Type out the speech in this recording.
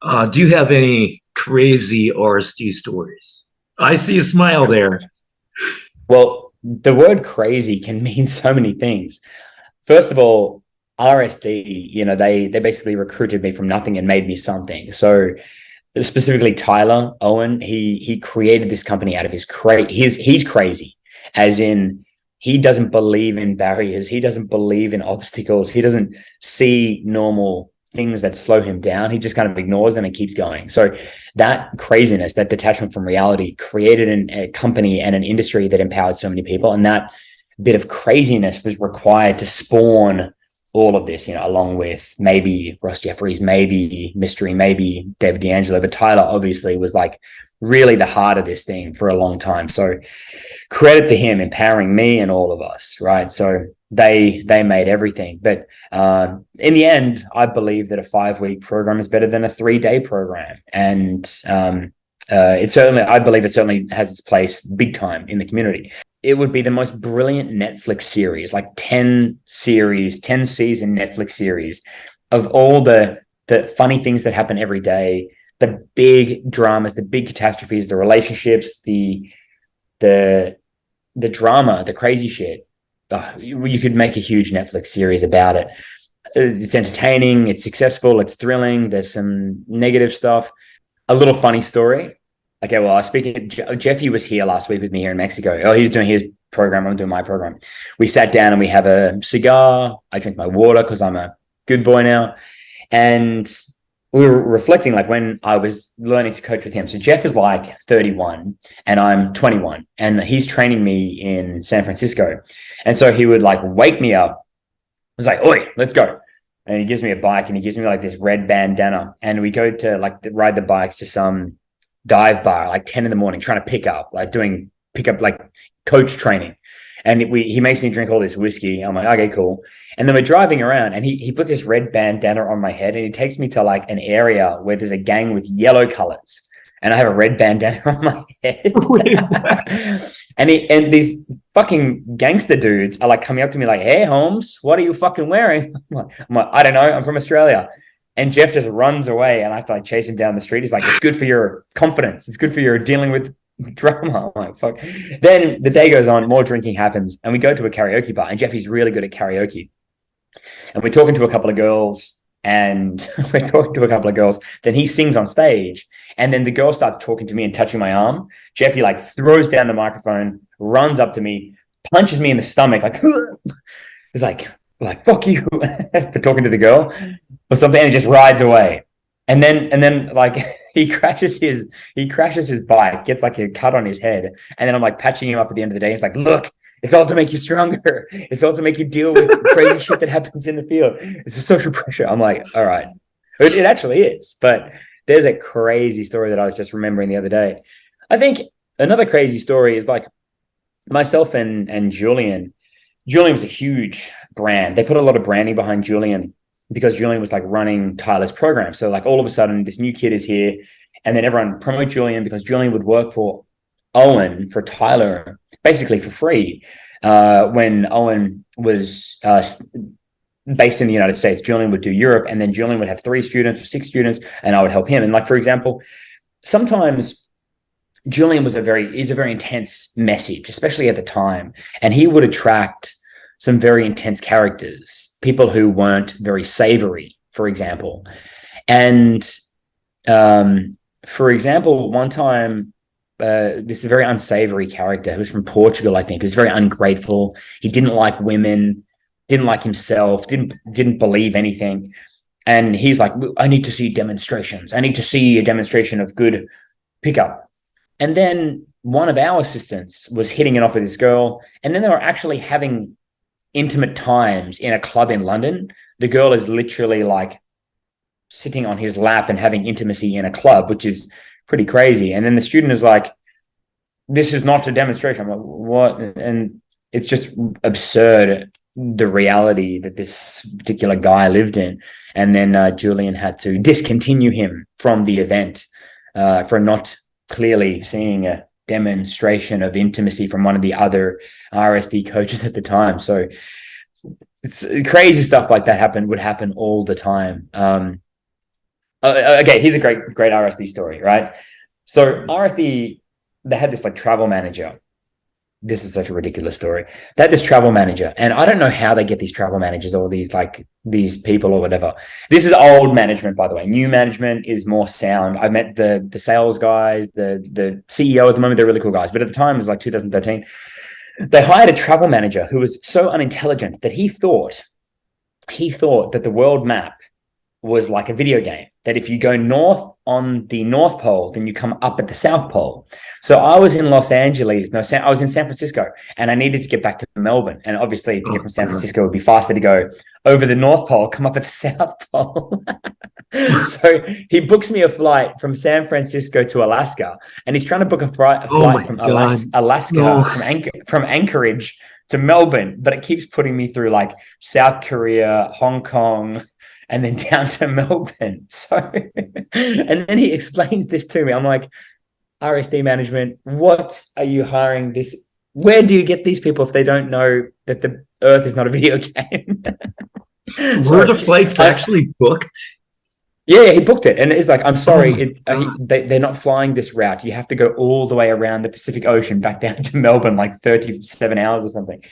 Do you have any crazy RSD stories? I see a smile there. Well, the word crazy can mean so many things. First of all, RSD, they basically recruited me from nothing and made me something. So specifically Tyler Owen, he created this company out of he's crazy, as in he doesn't believe in barriers, he doesn't believe in obstacles, he doesn't see normal things that slow him down. He just kind of ignores them and keeps going. So that craziness, that detachment from reality, created a company and an industry that empowered so many people, and that bit of craziness was required to spawn all of this, along with maybe Ross Jeffries, maybe Mystery, maybe David D'Angelo. But Tyler obviously was like really the heart of this thing for a long time. So credit to him empowering me and all of us, right? So they made everything. But in the end, I believe that a 5-week program is better than a 3-day program. And I believe it certainly has its place big time in the community. It would be the most brilliant Netflix series, like 10 season Netflix series of all the funny things that happen every day, the big dramas, the big catastrophes, the relationships, the drama, the crazy shit. You could make a huge Netflix series about it. It's entertaining, it's successful, it's thrilling. There's some negative stuff. A little funny story. Okay, well, I was speaking. Jeffy was here last week with me here in Mexico. Oh, he's doing his program. I'm doing my program. We sat down and we have a cigar. I drink my water because I'm a good boy now. And we were reflecting like when I was learning to coach with him. So Jeff is like 31 and I'm 21 and he's training me in San Francisco. And so he would like wake me up. I was like, oi, let's go. And he gives me a bike and he gives me like this red bandana. And we go to like ride the bikes to some dive bar like 10 in the morning, trying to pick up like coach training. And he makes me drink all this whiskey. I'm like, okay, cool. And then we're driving around and he puts this red bandana on my head and he takes me to like an area where there's a gang with yellow colors. And I have a red bandana on my head. and these fucking gangster dudes are like coming up to me like, hey, Holmes, what are you fucking wearing? I'm like, I don't know. I'm from Australia. And Jeff just runs away and I have to like chase him down the street. He's like, it's good for your confidence. It's good for your dealing with drama. I'm like, fuck. Then the day goes on, more drinking happens, and we go to a karaoke bar. And Jeffy's really good at karaoke. And we're talking to a couple of girls, and Then he sings on stage. And then the girl starts talking to me and touching my arm. Jeffy like throws down the microphone, runs up to me, punches me in the stomach, like, he's like, fuck you for talking to the girl or something, and he just rides away. And then like he crashes his bike, gets like a cut on his head, and then I'm like patching him up at the end of the day. He's like, look, it's all to make you stronger. It's all to make you deal with crazy shit that happens in the field. It's a social pressure. I'm like, all right. It actually is. But there's a crazy story that I was just remembering the other day. I think another crazy story is like myself and Julien. Julien was a huge brand. They put a lot of branding behind Julien because Julien was like running Tyler's program. So like all of a sudden this new kid is here and then everyone promote Julien because Julien would work for Owen, for Tyler, basically for free. When Owen was based in the United States, Julien would do Europe, and then Julien would have 3 students or 6 students and I would help him. And like, for example, sometimes Julien is a very intense message, especially at the time. And he would attract some very intense characters, people who weren't very savory, for example. And for example, one time, this very unsavory character who was from Portugal, I think, he was very ungrateful. He didn't like women, didn't like himself, didn't believe anything. And he's like, I need to see demonstrations. I need to see a demonstration of good pickup. And then one of our assistants was hitting it off with this girl. And then they were actually having intimate times in a club in London. The girl is literally like sitting on his lap and having intimacy in a club, which is pretty crazy. And then the student is like, this is not a demonstration. I'm like, what? And it's just absurd, the reality that this particular guy lived in. And then Julien had to discontinue him from the event for not clearly seeing a demonstration of intimacy from one of the other RSD coaches at the time. So it's crazy stuff like that would happen all the time. Okay, here's a great RSD story, right? So RSD, they had this like travel manager. This is such a ridiculous story. They had this travel manager, and I don't know how they get these travel managers or these people or whatever. This is old management, by the way. New management is more sound. I met the sales guys, the CEO at the moment. They're really cool guys, but at the time it was like 2013. They hired a travel manager who was so unintelligent that he thought that the world map was like a video game, that if you go north on the North Pole, then you come up at the South Pole. So I was in Los Angeles. I was in San Francisco, and I needed to get back to Melbourne. And obviously to get from San Francisco, it would be faster to go over the North Pole, come up at the South Pole. So he books me a flight from San Francisco to Alaska, and he's trying to book a flight from Alaska, from Anchorage to Melbourne, but it keeps putting me through like South Korea, Hong Kong, and then down to Melbourne. So, and then he explains this to me. I'm like, RSD management, what are you hiring this? Where do you get these people if they don't know that the Earth is not a video game? Were the flights actually booked? Yeah, he booked it. And it's like, I'm sorry, they're not flying this route. You have to go all the way around the Pacific Ocean back down to Melbourne, like 37 hours or something.